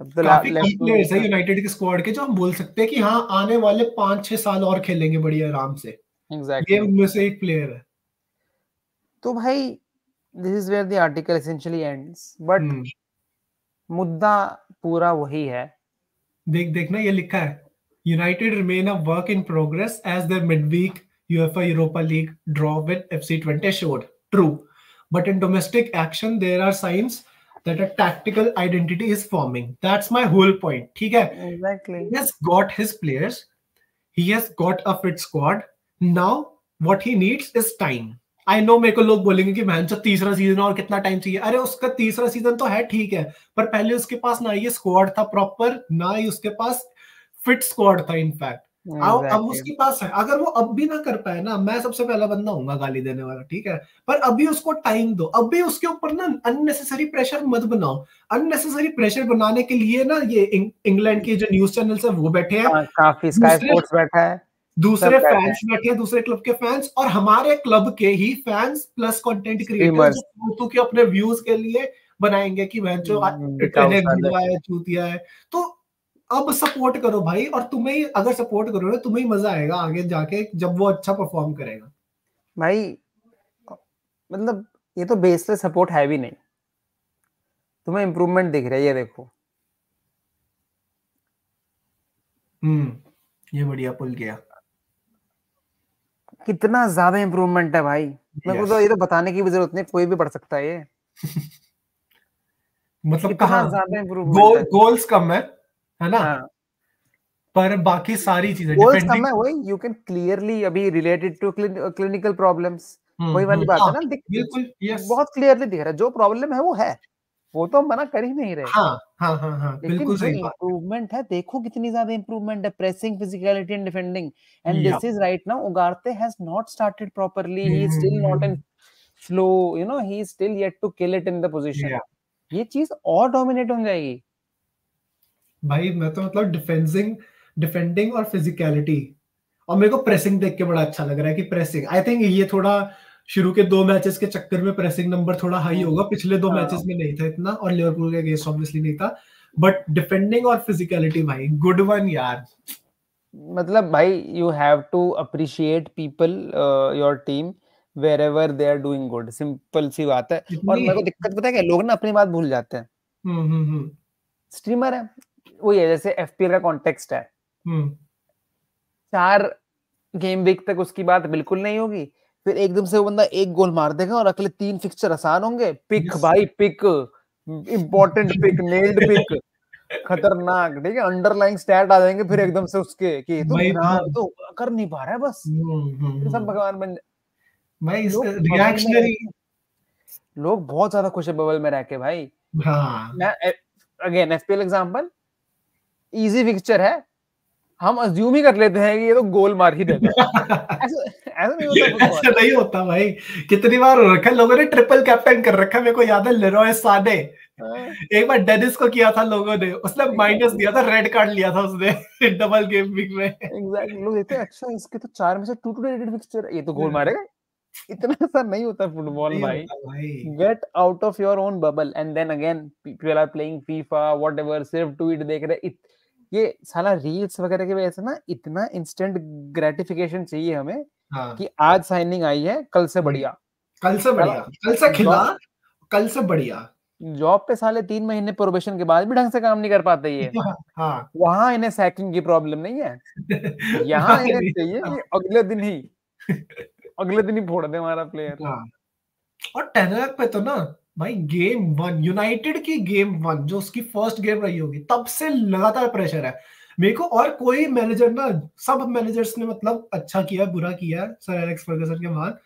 अब तो काफी की लेफ्ट प्लेयर्स है में। यूनाइटेड के स्क्वाड के, जो हम बोल सकते हैं कि हाँ, आने वाले 5-6 साल और खेलेंगे बढ़िया आराम से। ये एग्जैक्टली। उनमें से एक प्लेयर है। तो भाई this is where the article essentially ends, but hmm मुद्दा पूरा वही है। देखना ये लिखा है, United remain a work in progress as their midweek UEFA Europa League draw with FC Twente showed. True. But in domestic action, there are signs that a tactical identity is forming. That's my whole point. ठीक है? Exactly. He has got his players. He has got a fit squad. Now, what he needs is time. I know मेरे को लोग बोलेंगे कि मैन जो तीसरा सीजन और कितना टाइम चाहिए. अरे उसका तीसरा सीजन तो है ठीक है, पर पहले उसके पास ना ये स्क्वाड था प्रॉपर, ना ही उसके पास फिट स्क्वाड था. इनफैक्ट अब उसके पास है. अगर वो अब भी ना कर पाए ना, मैं सबसे पहला बंदा हूँ गाली देने वाला, ठीक है, पर अभी उसको टाइम दो. अभी उसके ऊपर ना अननेसेसरी प्रेशर मत बनाओ. अननेसेसरी प्रेशर बनाने के लिए ना ये इंग्लैंड के जो न्यूज चैनल्स है वो बैठे हैं, काफी स्काई स्पोर्ट्स बैठा है, दूसरे फैंस बैठे हैं, दूसरे क्लब के फैंस, और हमारे क्लब के ही फैंस प्लस कंटेंट क्रिएटर्स जो कि अपने व्यूज के लिए बनाएंगे कि वह जो चूतिया है. तो अब सपोर्ट करो भाई, और तुम्हें ही अगर सपोर्ट करोगे तुम्हें ही मजा आएगा आगे जाके जब वो अच्छा परफॉर्म करेगा. भाई मतलब ये तो बेसलेस सपोर्ट है भी नहीं, तुम्हें इंप्रूवमेंट दिख रहा है, ये देखो. ये बढ़िया पुल किया. कितना ज्यादा इंप्रूवमेंट है भाई. मेरे को तो ये तो बताने की भी जरूरत नहीं, कोई भी पढ़ सकता है ये. मतलब कहाँ ज्यादा इंप्रूवमेंट, गोल्स कम है ना. हाँ. पर बाकी सारी चीजें गोल्स कम है, वही यू कैन क्लियरली अभी रिलेटेड टू क्लिनिकल प्रॉब्लम्स, वही वाली बात है ना. बिल्कुल बहुत क्लियरली दिख रहा है जो प्रॉब्लम है वो है, वो तो हम मना कर ही नहीं रहे. हाँ, बिल्कुल सही बात. इंप्रूवमेंट है, देखो कितनी ज्यादा इंप्रूवमेंट है. Pressing, physicality and defending, and this is right now Ugarte has not started properly. He is still not in flow, you know, he is still yet to kill it in the position. ये चीज और डोमिनेट हो जाएगी भाई. मैं तो मतलब डिफेंडिंग और फिजिकलिटी, और मेरे को प्रेसिंग देख के बड़ा अच्छा लग रहा है कि प्रेसिंग, आई थिंक ये थोड़ा शुरू के 2 मैचेस के चक्कर में प्रेसिंग नंबर थोड़ा हाई होगा. पिछले 2 मैचेस में नहीं था इतना, और लिवरपूल के अगेंस्ट ऑब्वियसली नहीं था. बट डिफेंडिंग और फिजिकलिटी भाई गुड वन यार. मतलब भाई you have to appreciate people, your team wherever they are doing good. Simple सी बात है. और मेरे को दिक्कत पता है क्या, लोग ना अपनी बात भूल जाते हैं. स्ट्रीमर है वो, ये जैसे एफपीएल का कॉन्टेक्स्ट है, 4 गेम वीक तक उसकी बात बिल्कुल नहीं होगी, फिर एकदम से वो बंदा 1 गोल मार देगा और अगले 3 फिक्सचर आसान होंगे. पिक भाई, pick important, pick nailed, pick खतरनाक, ठीक है, अंडरलाइंग स्टैट आ जाएंगे फिर एकदम से उसके कि तो कर नहीं पा रहा है बस, सब भगवान बन. रिएक्शनरी लोग बहुत ज्यादा खुश है बबल में रह के भाई. Again FPL example, easy fixture है, हम अज्यूम ही कर लेते हैं कि ये तो गोल मार ही देगा. ऐसा नहीं होता. ऐसा नहीं होता भाई. कितनी बार हो रखा है लोगों ने ट्रिपल कैप्टन कर रखा है. मेरे को याद है लेरॉय साने, एक बार डेनिस को किया था लोगों ने, उसने माइनस दिया था, रेड कार्ड लिया था उसने डबल गेम वीक में. एग्जैक्टली. लोग देखते हैं अच्छा इसके तो 4 में से 2 रेटेड फिक्सचर, ये तो गोल मारेगा. इतना ऐसा नहीं होता फुटबॉल भाई. Get out of your own bubble. And then again people are playing FIFA whatever, सिर्फ ट्वीट देख रहे. ये साला रील्स वगैरह की वजह से ना इतना इंस्टेंट ग्रेटिफिकेशन चाहिए हमें. कि आज साइनिंग आई है, कल से बढ़िया, कल से खिला, कल से बढ़िया. जॉब पे साले 3 महीने प्रोबेशन के बाद भी ढंग से काम नहीं कर पाते ये. वहां इन्हें सैकिंग की प्रॉब्लम नहीं है, यहाँ इन्हें चाहिए कि अगले दिन ही फोड़ दे हमारा प्लेयर. और टेनहैग पे तो ना भाई गेम 1 यूनाइटेड की गेम 1 जो उसकी फर्स्ट गेम रही होगी तब से लगातार प्रेशर है मेरे को. और कोई मैनेजर ना, सब मैनेजर्स ने मतलब अच्छा किया बुरा किया सर एलेक्स फर्गसन के बाद,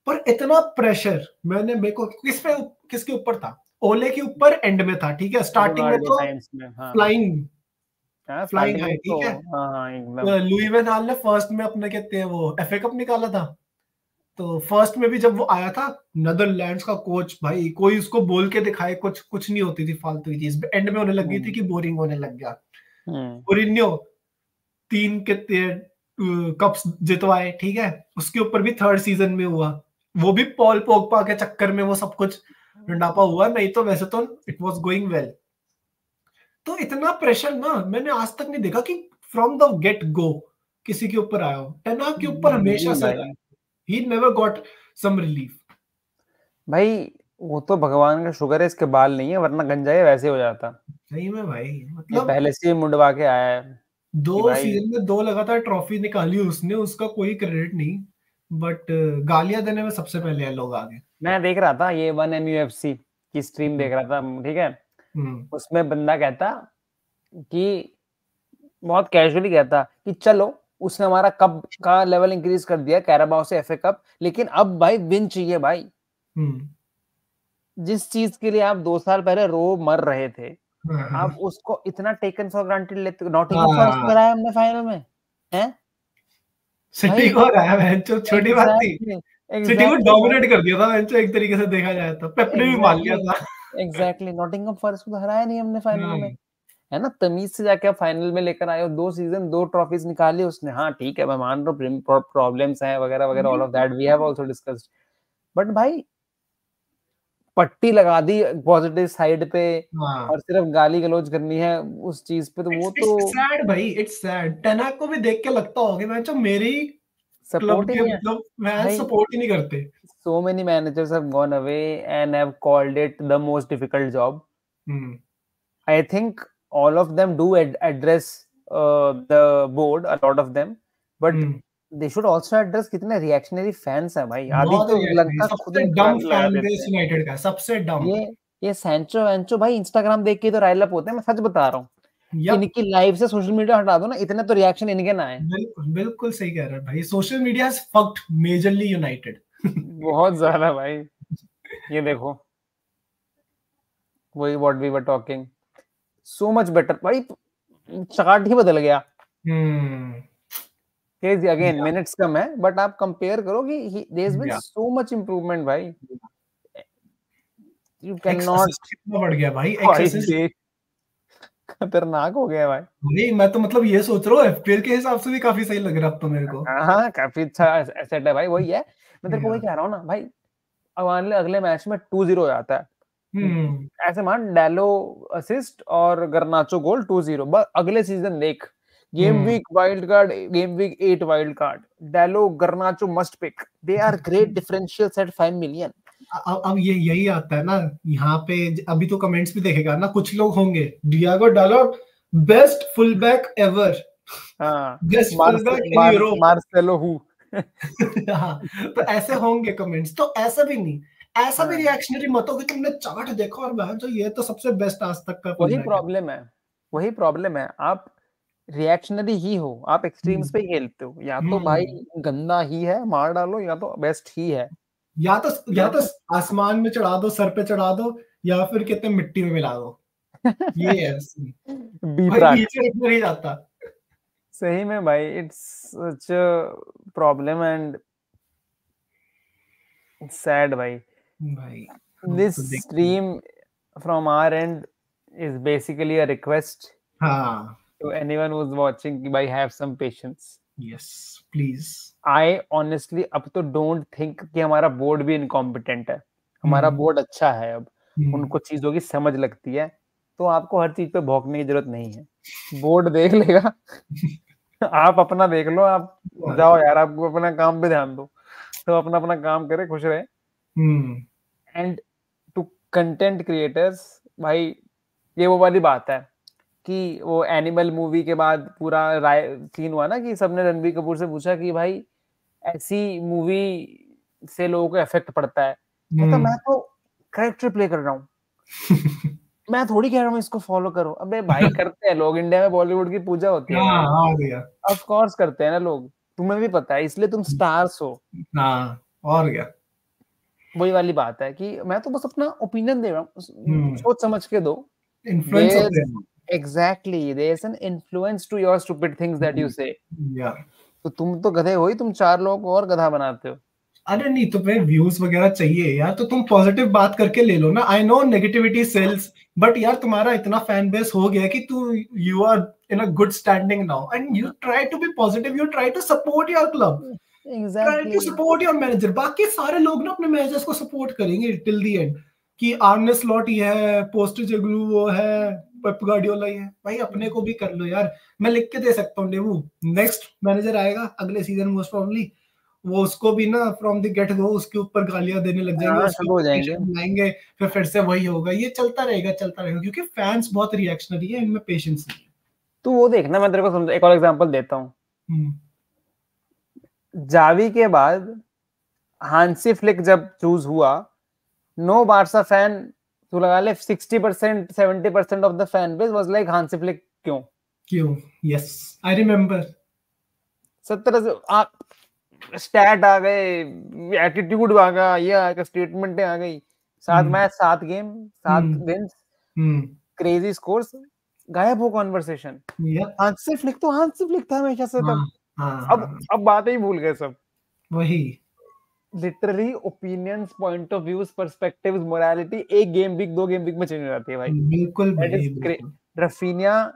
पर इतना प्रेशर मैंने मेरे को किसके ऊपर था, ओले के ऊपर एंड में था. ठीक है, स्टार्टिंग में तो फ्लाइंग है, ठीक है. लुई वैन हाल ने फर्स्ट में अपने कहते हैं वो एफए कप निकाला था, तो फर्स्ट में भी जब वो आया था, नेदरलैंड्स का कोच भाई, कोई उसको बोल के दिखाए कुछ नहीं होती थी फालतू की चीज. एंड में होने लग गई थी कि बोरिंग होने लग गया. मोरिन्यो 3 कप्स जितवाए, ठीक है, उसके ऊपर भी 3rd सीजन में हुआ, वो भी पॉल पोगबा के चक्कर में वो सब कुछ रंडापा हुआ, नहीं तो वैसे तो इट वाज गोइंग वेल. तो इतना प्रेशर ना मैंने आज तक नहीं देखा कि फ्रॉम द गेट गो किसी के ऊपर आया हो. टेनहैग के ऊपर हमेशा से he never got some relief. भाई वो तो भगवान का शुक्र है इसके बाल नहीं है, वरना गंजाए वैसे हो जाता. सही में भाई, मतलब पहले से मुंडवा के आया है. 2 सीजन में 2 लगातार ट्रॉफी निकाली उसने, उसका कोई क्रेडिट नहीं. बट गालियां देने में सबसे पहले ये लोग आगे। मैं देख रहा था ये वन एमयूएफसी की स्ट्रीम देख रहा था, ठीक है, उसमें बंदा कहता कि बहुत कैजुअली कहता कि चलो उसने हमारा कप का लेवल इंक्रीज कर दिया कैराबाओ से एफए कप, लेकिन अब भाई विन चाहिए भाई। जिस चीज के लिए आप 2 साल पहले रो मर रहे थे, आप उसको इतना टेकन फॉर ग्रांटेड लेते हो। नॉटिंघम फॉरेस्ट को हराया हमने फाइनल में, हैं सिटी को हराया है, जो छोटी बात थी। सिटी को डोमिनेट कर दिया था एक तरीके से देखा जाए तो, पेप ने भी मान लिया था। एग्जैक्टली, नॉटिंघम फॉरेस्ट को हराया नहीं हमने फाइनल में, है ना, तमीज से जाके आप फाइनल में लेकर आए हो, 2 सीजन 2 ट्रॉफीज निकाली उसने। हाँ ठीक है, मैं मान रहा हूँ प्रॉब्लम्स हैं वगैरह वगैरह, all of that we have also discussed, but भाई पट्टी लगा दी पॉजिटिव साइड पे और सिर्फ गाली गलौज करनी है उस चीज पे, तो वो तो सैड भाई, इट्स सैड। टेनाक को भी देख के लगता होगा मैं जो मेरी सपोर्ट ही नहीं है, मतलब मैं सपोर्ट ही नहीं करते। So many managers have gone away and have called it the most difficult job. I think all of them do address the board, a lot of them, but they should also address कितने reactionary fans हैं भाई। आदि तो लंका खुद डम फैन बेस यूनाइटेड का सबसे डम। ये सैंचो वैंचो भाई इंस्टाग्राम देख के तो राइल अप होते हैं, मैं सच बता रहा हूँ। इनकी लाइव से सोशल मीडिया हटा दो ना, इतने तो रिएक्शन इनके ना आए। बिल्कुल सही कह रहे हैं भाई, social media has fucked majorly United. बहुत ज्यादा भाई, ये देखो वही what we were talking, so much better भाई, चार्ट ही बदल गया। अगेन मिनट्स कम है, बट आप कंपेयर करो कि there has been so much improvement भाई, यू कैन नॉट। कितना बढ़ गया भाई, खतरनाक हो गया भाई। नहीं मैं तो मतलब ये सोच रहा हूँ एफपीएल के हिसाब से भी काफी सही लग रहा है अब तो मेरे को। हाँ काफी अच्छा एसेट है भाई, वही है मैं तेरे को वही कह रहा हूँ ना भाई। अब अगले मैच में 2-0 हो जाता है, ऐसे मान डालो असिस्ट और गर्नाचो गोल 2-0, अगले सीजन देख, game week wild card, game week 8 wild card, Dalot Garnacho must pick, they are great differentials at 5 million. अब ये यही आता है ना यहाँ पे, अभी तो कमेंट्स भी देखेगा ना, कुछ लोग होंगे डियागो डालो best full back ever, best full back in Europe, Marcelo who. हाँ तो ऐसे होंगे कमेंट्स, तो ऐसा भी नहीं, ऐसा भी रिएक्शनरी मत हो कि तुमने चार्ट देखा और मैं जो ये तो सबसे बेस्ट आज तक का वही प्रॉब्लम है, आप रिएक्शनरी ही हो, आप एक्सट्रीम्स पे खेलते हो, या तो भाई गंदा ही है मार डालो, या तो बेस्ट ही है, या तो आसमान में चढ़ा दो, सर पे चढ़ा दो, या फिर कितने मिट्टी में मिला दो। ये है भाई, नीचे नहीं जाता सही में भाई, it's such a problem and sad भाई। This stream from our end is basically a request to anyone who's watching कि भाई have some patience. Yes, please. I honestly अब तो don't think कि हमारा बोर्ड भी incompetent है, हमारा बोर्ड अच्छा है, अब उनको चीजों की समझ लगती है, तो आपको हर चीज पे भौंकने की जरूरत नहीं है, बोर्ड देख लेगा। आप अपना देख लो, आप जाओ यार, आपको अपना काम पे ध्यान दो, तो अपना अपना काम करे, खुश रहे। एंड टू कंटेंट क्रिएटर्स भाई, ये वो वाली बात है कि वो एनिमल मूवी के बाद पूरा सीन हुआ ना कि सबने रणबीर कपूर से पूछा कि भाई ऐसी मूवी से लोगों को इफेक्ट पड़ता है, कहता मैं तो कैरेक्टर प्ले कर रहा हूँ, मैं थोड़ी कह रहा हूँ इसको फॉलो करो। अबे भाई करते हैं लोग, इंडिया में बॉलीवुड की पूजा होती है, ऑफ कोर्स करते हैं ना लोग, तुम्हें भी पता है, इसलिए तुम स्टार्स हो। और क्या, वही वाली बात है कि मैं तो बस अपना ओपिनियन दे रहा हूँ, सोच समझ के दो। Exactly, there is an influence to your stupid things that you say. Yeah. तो तुम तो गधे हो ही, तुम 4 लोगों को और गधा बनाते हो। अरे नहीं, तुम्हें व्यूज वगैरह चाहिए यार, तो तुम पॉजिटिव बात करके ले लो ना। I know negativity sells, but यार तुम्हारा इतना फैन बेस हो गया कि तू you are in a good standing now and you try to be positive, you try to support your club, try to support your manager. बाकी सारे लोग ना अपने मैनेजर्स को सपोर्ट करेंगे टिल द एंड कि आर्ने स्लॉट ही है, पोस्टेकग्लू वो है, पेप गार्डियोला ही है, भाई अपने को भी कर लो यार। मैं लिख के दे सकता हूँ डेमू, नेक्स्ट मैनेजर आएगा अगले सीजन मोस्ट प्रोबेबली, वो उसको भी ना फ्रॉम द गेट गो उसके ऊपर गालियां देने लग जाएंगे, फिर से वही होगा। ये चलता रहेगा क्योंकि फैंस बहुत रिएक्शनरी है, इनमें पेशेंस नहीं है। तो वो देखना, मैं तेरे को एक और एग्जांपल देता हूँ, जावी के बाद हांसी फ्लिक जब चूज हुआ, नो बार्सा फैन, तू लगा ले 60% 70% of the fan base was like Hansi Flick क्यों? Yes I remember. 70 स्टैट आ गए, एटीट्यूड आ गया, ये आ गया, स्टेटमेंटें आ गई, 7 match 7 game 7 wins, crazy scores, गायब हो कॉन्वर्सेशन। हांसी फ्लिक तो हांसी फ्लिक था हमेशा से तब। अब बातें ही भूल गए सब। वही literally opinions, point of views, perspectives, morality एक गेम वीक 2 गेम वीक में चेंज हो जाती है भाई। बिल्कुल भाई। रफीनिया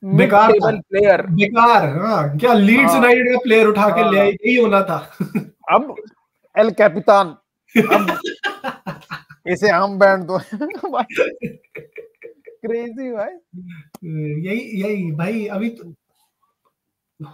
मिड बेकार टेबल प्लेयर, बेकार। हाँ क्या लीड्स यूनाइटेड का प्लेयर उठा के ले आई, यही होना था। अब एल कैपिटान, अब इसे हम बैंड दो। क्रेजी भाई। यही भाई। अभी तो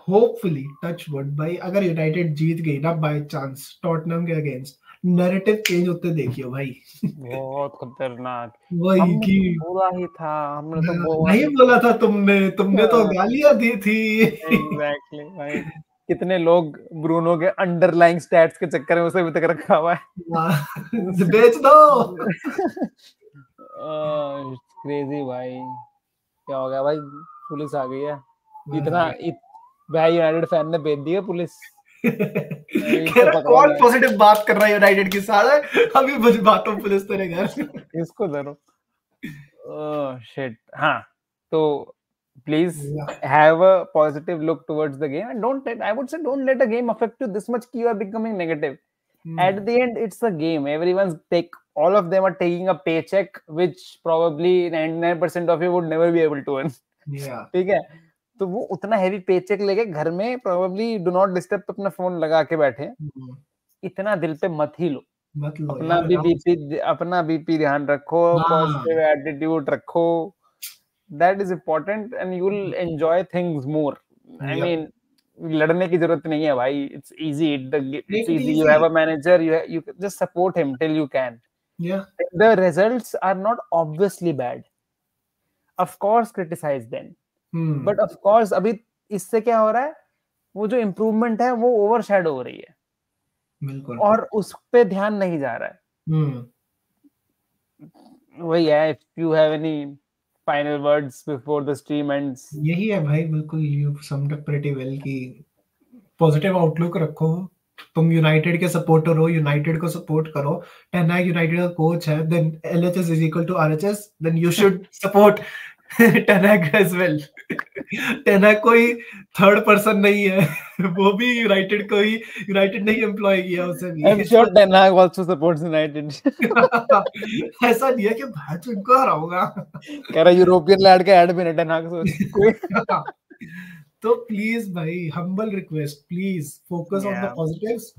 होपफुली टच वुड भाई, अगर यूनाइटेड जीत गई ना बाय चांस टॉटनहम के अगेंस्ट, नैरेटिव चेंज होते देखियो भाई। बहुत खतरनाक। वही की बोला ही था, हमने तो नहीं बोला था तुमने तो गालियां दी थी। एग्जैक्टली भाई। कितने लोग ब्रूनो के अंडरलाइंग स्टैट्स के चक्कर में उसे अभी तक रखा हुआ है। बेच दो। क्रेजी भाई। क्या हो गया भाई? पुलिस आ गई है। भाई यूनाइटेड फैन ने भेज दी है पुलिस। कौन पॉजिटिव बात कर रहा है यूनाइटेड की? सारे अभी बातों पुलिस तेरे घर। इसको धरो। शिट। हाँ, तो please have a positive look towards the game, and I would say don't let a game affect you this much कि you are becoming negative. At the end it's a game. All of them are taking a paycheck which probably 99% of you would never be able to earn. ठीक है, तो वो उतना हैवी पेचेक लेके घर में probably do not disturb पे अपना फोन लगा के बैठे। इतना दिल पे मत ही लो। अपना बीपी ध्यान रखो, पॉजिटिव एटीट्यूड रखो, that is important and you will enjoy things more. I mean, लड़ने की जरूरत नहीं है भाई, it's easy, it's easy. You have a manager, you just support him till you can. The results are not obviously bad, of course criticize them, but of course अभी इससे क्या हो रहा है, वो जो इम्प्रूवमेंट है वो ओवरशैडो हो रही है। बिल्कुल। और उस पे ध्यान नहीं जा रहा है। वही है। if you have any final words before the stream ends? यही है भाई, बिल्कुल you summed up pretty well कि पॉजिटिव आउटलुक रखो। तुम यूनाइटेड के सपोर्टर हो, यूनाइटेड को सपोर्ट करो। टेन हैग यूनाइटेड का कोच है, then LHS is equal to RHS, then you should support Ten Hag as well. Ten Hag कोई थर्ड पर्सन नहीं है, वो भी यूनाइटेड को ही, यूनाइटेड ने ही एम्प्लॉय किया उसे भी। I'm sure Ten Hag also supports United. ऐसा नहीं है कि भाई तू इनको हराऊंगा। कह रहा यूरोपियन लैड का ऐड भी नहीं टेन हैग सोच। तो प्लीज भाई, humble request, please focus on the positives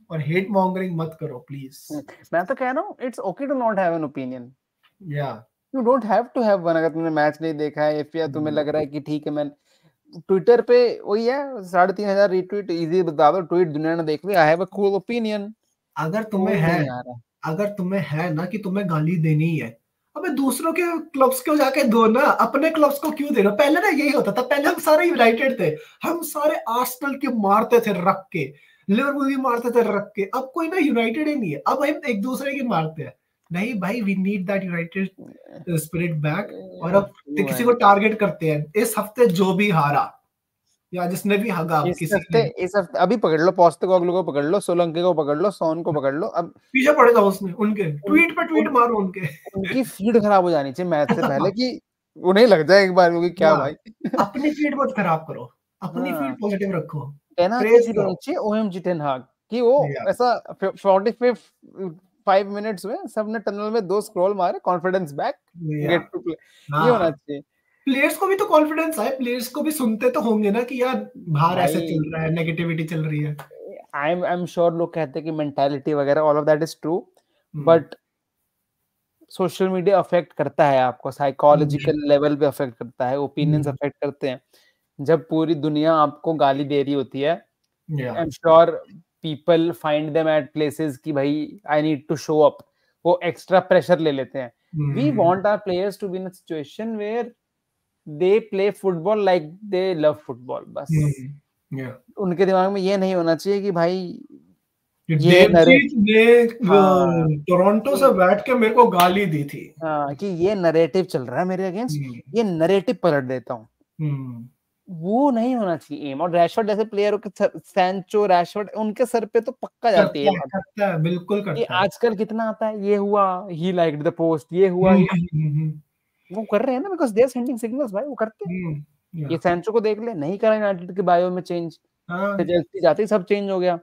और हेट मॉन्गरिंग मत करो प्लीज। मैं तो कह रहा हूँ it's okay to not have an opinion. या you don't have to have one. अगर तुमने मैच नहीं देखा है या तुम्हें लग रहा है कि ठीक है, मैं ट्विटर पे वही है 3,500 रीट्वीट, इजी बता दो, ट्वीट दुनिया ने देख ली, I have a cool opinion. अगर तुम्हें है ना कि तुम्हें गाली देनी है, अबे दूसरों के क्लब्स को जाके दो ना, अपने क्लब्स को क्यों दे रहे हो? पहले ना यही होता था, पहले हम सारे यूनाइटेड थे, हम सारे आर्सेनल के मारते थे रख के, लिवरपूल भी मारते थे रख के। अब कोई ना यूनाइटेड ही नहीं है, अब हम एक दूसरे की मारते हैं। नहीं भाई, we need that United spirit back. और अब किसी को टारगेट करते हैं। इस हफ्ते जो भी हारा या जिसने भी हगा, इस हफ्ते अभी पकड़ लो, पोस्टेकोग्लू को पकड़ लो, सोलंके को पकड़ लो, सोन को पकड़ लो। अब पीछे पड़ेगा उसने, उनके ट्वीट पे ट्वीट मारो, उनकी फीड खराब हो जानी चाहिए मैच से पहले कि उन्हें लग जाए एक बार क्योंकि क्या भाई। अपनी फीड मत खराब करो, अपनी फीड पॉजिटिव रखो। टेन हाग की फीड होनी चाहिए ओएमजी टेन हाग कि वो ऐसा 45 मिनट्स में सबने टनल में 2 स्क्रॉल मारे, confidence back, get to play, ये होना चाहिए। प्लेयर्स को भी तो कॉन्फिडेंस है, प्लेयर्स को भी सुनते तो होंगे ना कि यार बाहर ऐसे चल रहा है, नेगेटिविटी चल रही है। आई एम श्योर लोग कहते हैं कि मेंटालिटी वगैरह all of that is true, but social media affect करता है आपको, साइकोलॉजिकल लेवल पे अफेक्ट करता है, ओपिनियंस अफेक्ट करते हैं। जब पूरी दुनिया आपको गाली दे रही होती है, I am sure people find them at places कि भाई I need to show up, वो एक्स्ट्रा प्रेशर ले लेते हैं। We want our players to be in a situation where they play football like they love football, बस Yeah. उनके दिमाग में ये नहीं होना चाहिए कि भाई ये देवजीत ने हाँ टोरंटो से बैठ के मेरे को गाली दी थी। हाँ कि ये नरेटिव चल रहा है मेरे अगेंस्ट, ये नरेटिव पलट देता हूँ, वो नहीं होना चाहिए एम। और रैशफोर्ड जैसे प्लेयर के सैंचो, रैशफोर्ड, उनके सर पे तो पक्का जाती है बात। करता है, बिल्कुल ये करता है। आजकल कितना आता है, ये हुआ ही लाइक्ड द पोस्ट, ये हुआ ही, वो कर रहे हैं ना, because they are sending signals भाई, वो करते हैं। ये सैंचो को देख ले, नहीं करा यूनाइटेड के बायो में चेंज, चेल्सी जाते ही सब चेंज हो गया।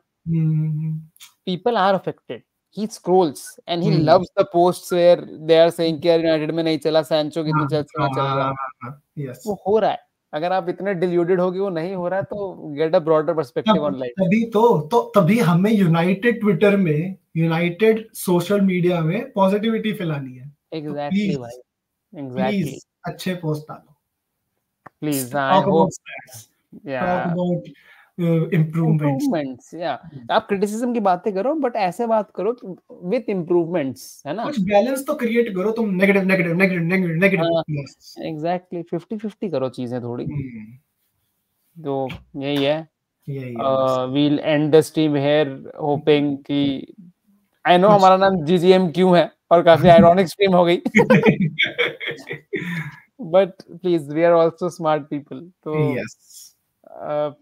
People are affected. He scrolls and he loves the posts where they are saying कि यार यूनाइटेड में नहीं चला, सैंचो कितने चेल्सी में चलेगा। वो हो रहा है। अगर आप इतने डिल्यूटेड हो कि वो नहीं हो रहा है तो get a broader perspective on life. तभी हमें यूनाइटेड ट्विटर में, यूनाइटेड सोशल मीडिया में पॉजिटिविटी फैलानी है। एग्जैक्टली भाई, एग्जैक्टली। प्लीज अच्छे पोस्ट डालो। Please I hope, talk about improvements. या आप क्रिटिसिज्म की बातें करो, बट ऐसे बात करो विद इम्प्रूवमेंट्स, है ना। कुछ बैलेंस तो क्रिएट करो तुम, negative negative negative negative negative. Exactly 50-50 करो चीजें थोड़ी। तो यही है। we'll end the stream here hoping कि I know हमारा नाम GGM क्यों है और काफी ironic stream हो गई but please we are also smart people, तो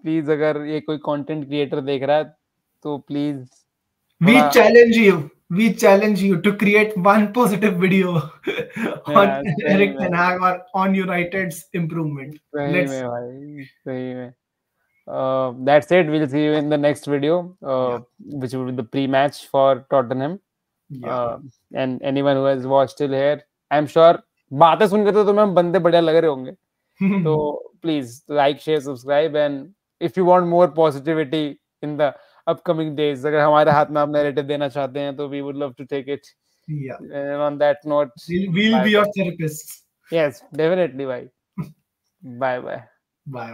प्लीज अगर ये कोई कंटेंट क्रिएटर देख रहा है तो please we challenge you to create one positive video on Erik ten Hag or on United's improvement. सही में भाई, सही में। That's it. We'll see you in the next video, which will be the pre-match for Tottenham. And anyone who has watched till here, I'm sure बातें सुनकर तो तुम्हें बंदे बढ़िया लग रहे होंगे। तो please like, share, subscribe, and if you want more positivity in the upcoming days, अगर हमारे हाथ में आप narrative देना चाहते हैं तो we would love to take it. And on that note, we'll be your therapists. Yes, definitely. Bye. Bye. Bye.